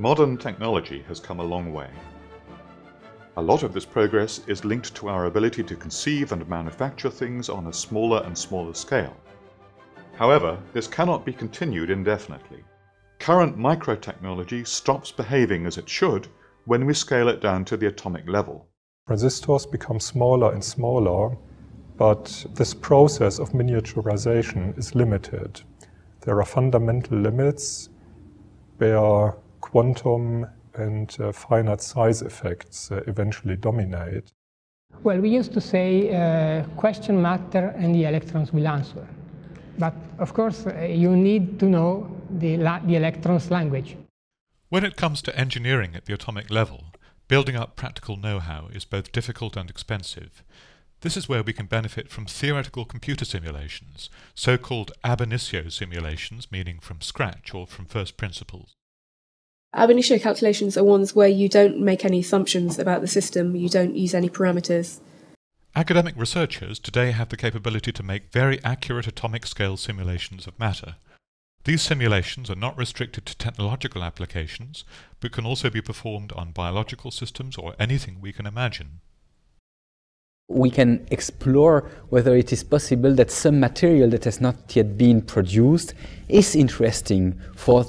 Modern technology has come a long way. A lot of this progress is linked to our ability to conceive and manufacture things on a smaller and smaller scale. However, this cannot be continued indefinitely. Current microtechnology stops behaving as it should when we scale it down to the atomic level. Transistors become smaller and smaller, but this process of miniaturization is limited. There are fundamental limits where quantum and finite size effects eventually dominate. Well, we used to say question matter and the electrons will answer. But of course, you need to know the electrons' language. When it comes to engineering at the atomic level, building up practical know-how is both difficult and expensive. This is where we can benefit from theoretical computer simulations, so-called ab initio simulations, meaning from scratch or from first principles. Ab initio calculations are ones where you don't make any assumptions about the system, you don't use any parameters. Academic researchers today have the capability to make very accurate atomic scale simulations of matter. These simulations are not restricted to technological applications, but can also be performed on biological systems or anything we can imagine. We can explore whether it is possible that some material that has not yet been produced is interesting for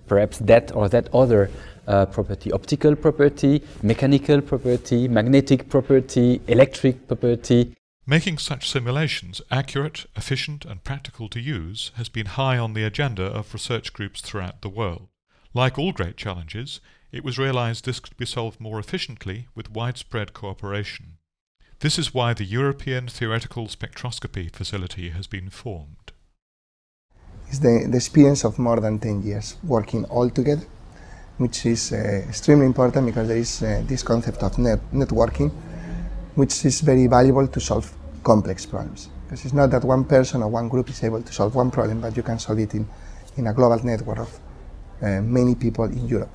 perhaps that or that other property, optical property, mechanical property, magnetic property, electric property. Making such simulations accurate, efficient and practical to use has been high on the agenda of research groups throughout the world. Like all great challenges, it was realized this could be solved more efficiently with widespread cooperation. This is why the European Theoretical Spectroscopy Facility has been formed. It's the experience of more than 10 years working all together, which is extremely important because there is this concept of networking, which is very valuable to solve complex problems. Because it's not that one person or one group is able to solve one problem, but you can solve it in a global network of many people in Europe.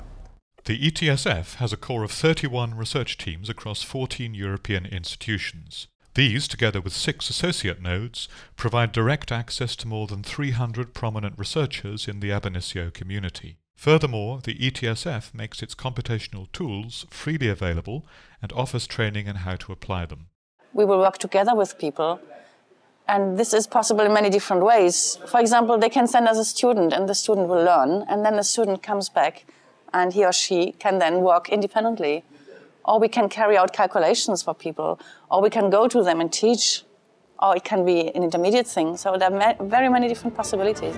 The ETSF has a core of 31 research teams across 14 European institutions. These, together with 6 associate nodes, provide direct access to more than 300 prominent researchers in the ab initio community. Furthermore, the ETSF makes its computational tools freely available and offers training in how to apply them. We will work together with people, and this is possible in many different ways. For example, they can send us a student, and the student will learn, and then the student comes back, and he or she can then work independently. Or we can carry out calculations for people, or we can go to them and teach, or it can be an intermediate thing. So there are very many different possibilities.